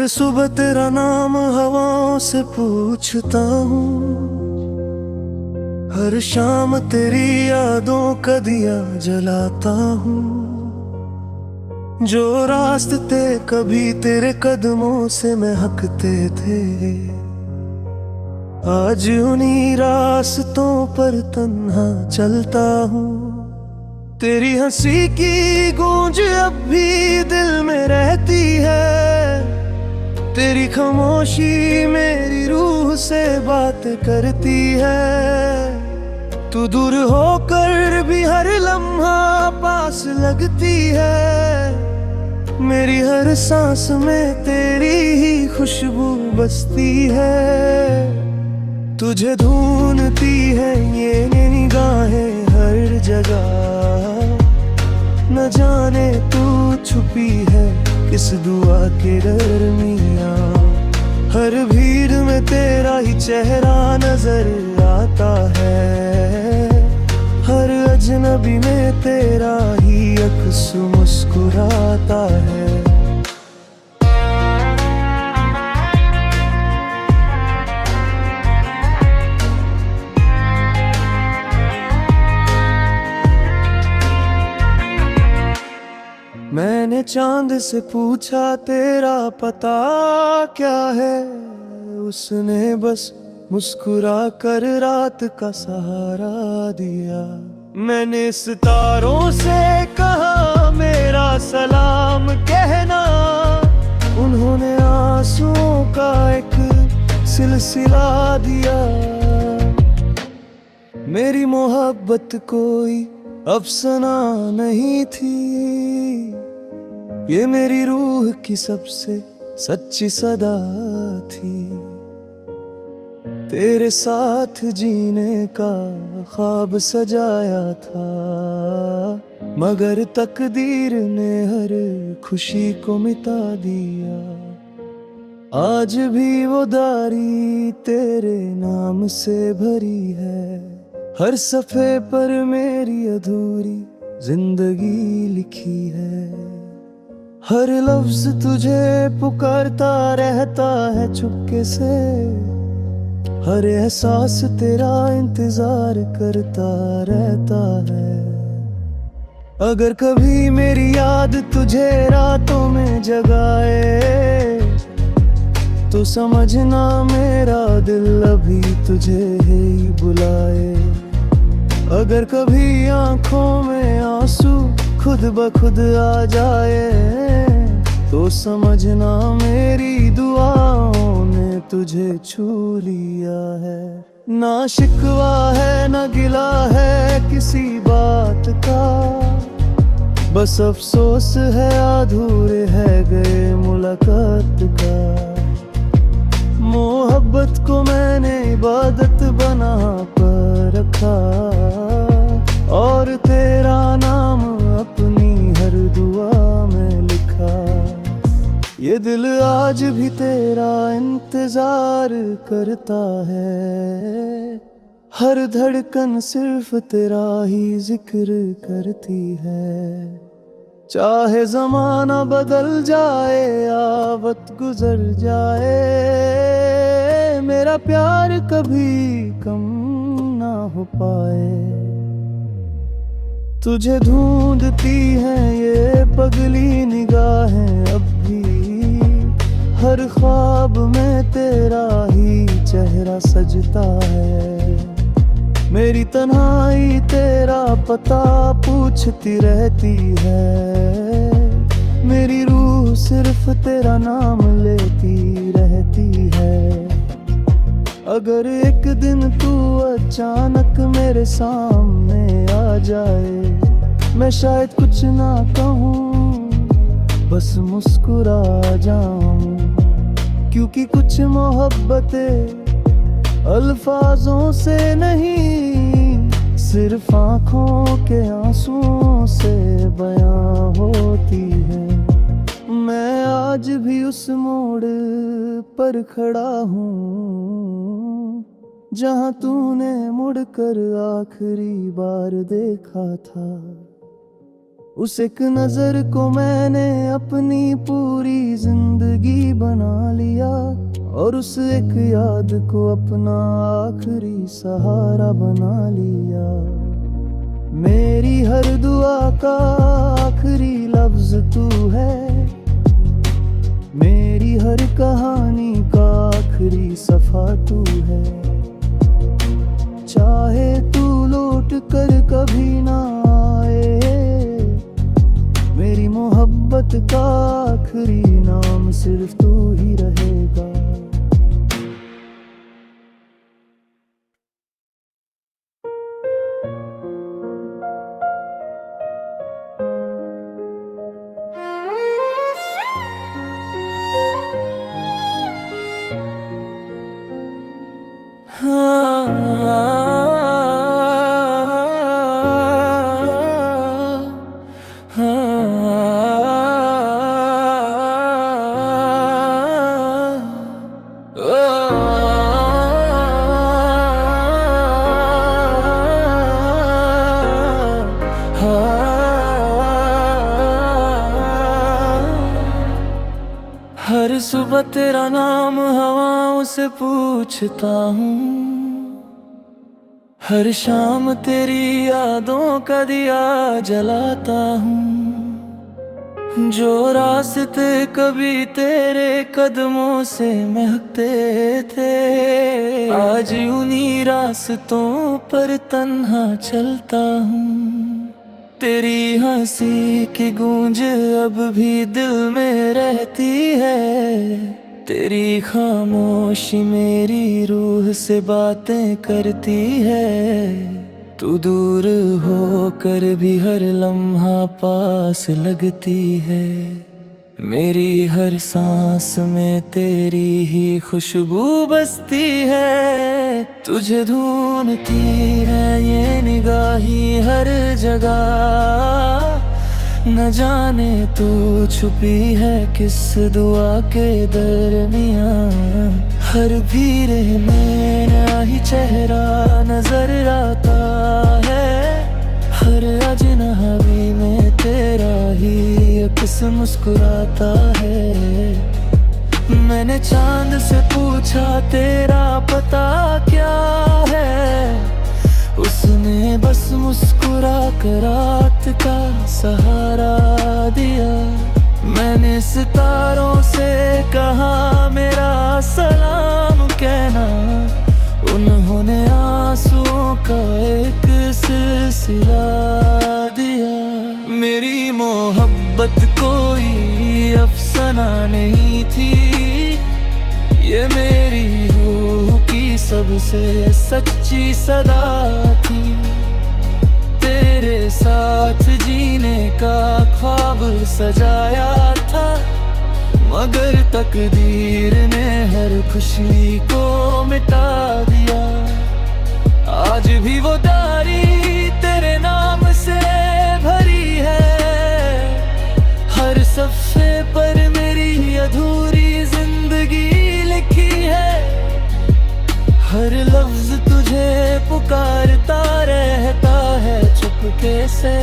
हर सुबह तेरा नाम हवाओं से पूछता हूँ, हर शाम तेरी यादों का दिया जलाता हूँ। जो रास्ते कभी तेरे कदमों से महकते थे, आज उन्हीं रास्तों पर तन्हा चलता हूँ। तेरी हंसी की गूंज अब भी दिल में रहती है, तेरी खामोशी मेरी रूह से बात करती है। तू दूर होकर भी हर लम्हा पास लगती है, मेरी हर सांस में तेरी ही खुशबू बसती है। तुझे ढूंढती है ये निगाहें हर जगह, न जाने तू छुपी है किस दुआ के दरमियां। हर भीड़ में तेरा ही चेहरा नजर आता है, हर अजनबी में तेरा ही अक्स मुस्कुराता है। मैंने चांद से पूछा तेरा पता क्या है, उसने बस मुस्कुरा कर रात का सहारा दिया। मैंने सितारों से कहा मेरा सलाम कहना, उन्होंने आंसुओं का एक सिलसिला दिया। मेरी मोहब्बत कोई अफसाना नहीं थी, ये मेरी रूह की सबसे सच्ची सदा थी। तेरे साथ जीने का ख्वाब सजाया था, मगर तकदीर ने हर खुशी को मिटा दिया। आज भी वो दारी तेरे नाम से भरी है, हर सफ़े पर मेरी अधूरी जिंदगी लिखी है। हर लफ्ज तुझे पुकारता रहता है चुपके से, हर एहसास तेरा इंतजार करता रहता है। अगर कभी मेरी याद तुझे रातों में जगाए, तो समझना मेरा दिल अभी तुझे ही बुलाए। अगर कभी आंखों में आंसू खुद ब खुद आ जाए, तो समझना मेरी दुआओं ने तुझे छू लिया है। ना शिकवा है ना गिला है किसी बात का, बस अफसोस है अधूरे है गए मुलाकात का। मोहब्बत को मैंने इबादत बना पर रखा, और तेरा नाम अपनी हर दुआ में लिखा। ये दिल आज भी तेरा इंतजार करता है, हर धड़कन सिर्फ तेरा ही जिक्र करती है। चाहे जमाना बदल जाए या वक्त गुजर जाए, मेरा प्यार कभी कम ना हो पाए। तुझे ढूंढती हैं ये पगली निगाहें अब भी, हर ख्वाब में तेरा ही चेहरा सजता है। मेरी तन्हाई तेरा पता पूछती रहती है, मेरी रूह सिर्फ तेरा नाम लेती रहती है। अगर एक दिन तू अचानक मेरे सामने आ जाए, मैं शायद कुछ ना कहूँ, बस मुस्कुरा जाऊं। क्योंकि कुछ मोहब्बतें अल्फाजों से नहीं, सिर्फ आंखों के आंसुओं से बयां होती है। मैं आज भी उस मोड़ पर खड़ा हूँ, जहाँ तूने मुड़कर आखिरी बार देखा था। उस एक नजर को मैंने अपनी पूरी जिंदगी बना लिया, और उस एक याद को अपना आखिरी सहारा बना लिया। मेरी हर दुआ का आखिरी लफ्ज तू है, मेरी हर कहानी का आखिरी सफा तू है। चाहे तू लौट कर कभी ना आए, मेरी मोहब्बत का आखिरी नाम सिर्फ तू ही रहेगा। हर सुबह तेरा नाम हवाओं से पूछता हूँ, हर शाम तेरी यादों का दिया जलाता हूँ। जो रास्ते कभी तेरे कदमों से महकते थे, आज उन्हीं रास्तों पर तन्हा चलता हूँ। तेरी हंसी की गूंज अब भी दिल में रहती है, तेरी खामोशी मेरी रूह से बातें करती है। तू दूर होकर भी हर लम्हा पास लगती है, मेरी हर सांस में तेरी ही खुशबू बसती है। तुझे ढूंढती है ये निगाही हर जगह, न जाने तू छुपी है किस दुआ के दरमियाँ। हर भीड़ में नया ही चेहरा नजर आता है, हर अजनबी में तेरा ही अक्स मुस्कुराता है। मैंने चांद से पूछा तेरा पता क्या है, उसने बस मुस्कुरा कर रात का सहारा दिया। मैंने सितारों से कहा मेरा सलाम कहना, उन्होंने आंसुओं का एक सिलसिला दिया। मेरी मोहब्बत कोई अफसाना नहीं थी, ये मेरी रूह की सबसे सच्ची सदा थी। तेरे साथ जीने का ख्वाब सजाया था, मगर तकदीर ने हर खुशी को मिटा दिया। आज भी वो डायरी तेरे नाम से भरी है, हर सफ़े पर मेरी अधूरी जिंदगी लिखी है। हर लफ्ज तुझे पुकारता रहता है चुपके से,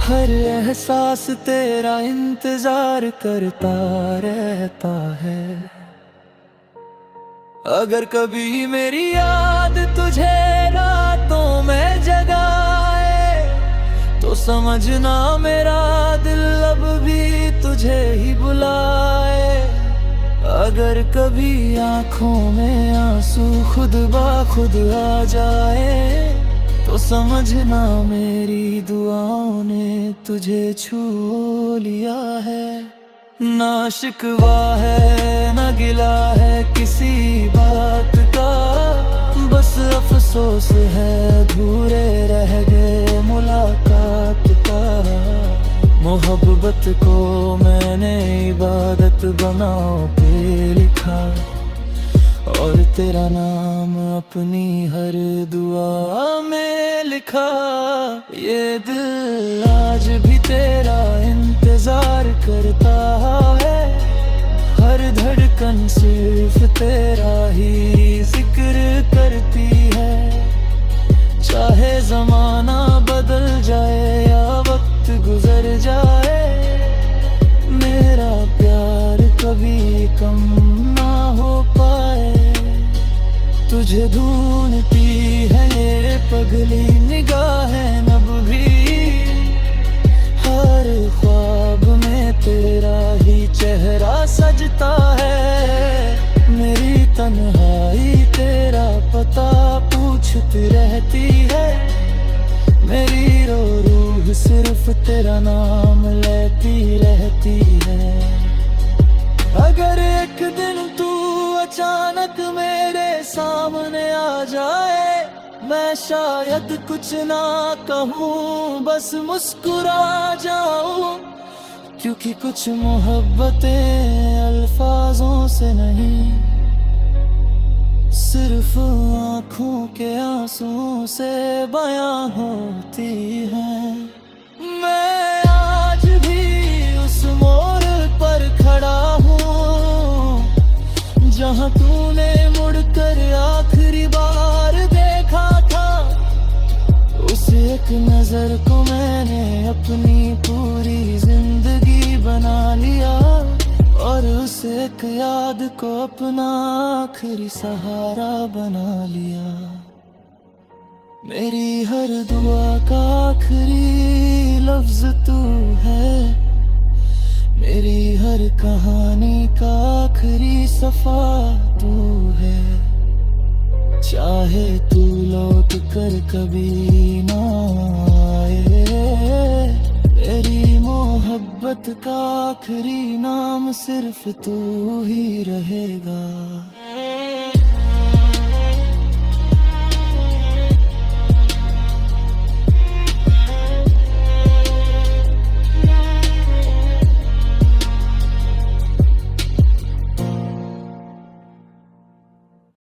हर एहसास तेरा इंतजार करता रहता है। अगर कभी मेरी याद तुझे रातों में जगाए, तो समझना मेरा दिल अब भी तुझे ही बुलाए। अगर कभी आँखों में आंसू खुद ब खुद आ जाए, तो समझना मेरी दुआओं ने तुझे छू लिया है। ना शिकवा है ना गिला है किसी बात का, बस अफसोस है अधूरे रह गए मुलाकात का। मोहब्बत को मैंने इबादत बनाओ के लिखा, और तेरा नाम अपनी हर दुआ में लिखा। ये दिल आज भी तेरा इंतजार करता है, हर धड़कन सिर्फ तेरा ही जिक्र करती है। चाहे जमाना बदल जाए या वक्त गुजर तुझे ढूंढती है ये पगली निगाहें नब भी। हर ख्वाब में तेरा ही चेहरा सजता है। मेरी तन्हाई तेरा पता पूछती रहती है। मेरी रो रूह सिर्फ तेरा नाम लेती रहती है। अगर एक दिन तू अचानक मेरे सामने आ जाए, मैं शायद कुछ ना कहूँ, बस मुस्कुरा जाऊं। क्योंकि कुछ मोहब्बतें अल्फाजों से नहीं, सिर्फ आँखों के आंसुओं से बयां होती हैं। मैं आज भी उस मोड़ पर खड़ा हूँ जहाँ तूने मुड़कर आखिरी बार देखा था। उस एक नजर को मैंने अपनी पूरी जिंदगी बना लिया, और उस एक याद को अपना आखिरी सहारा बना लिया। मेरी हर दुआ का आखिरी लफ्ज तू है, मेरी हर कहानी का आखिरी सफा तू है। चाहे तू लौट कर कभी ना आए, तेरी मोहब्बत का आखिरी नाम सिर्फ तू ही रहेगा।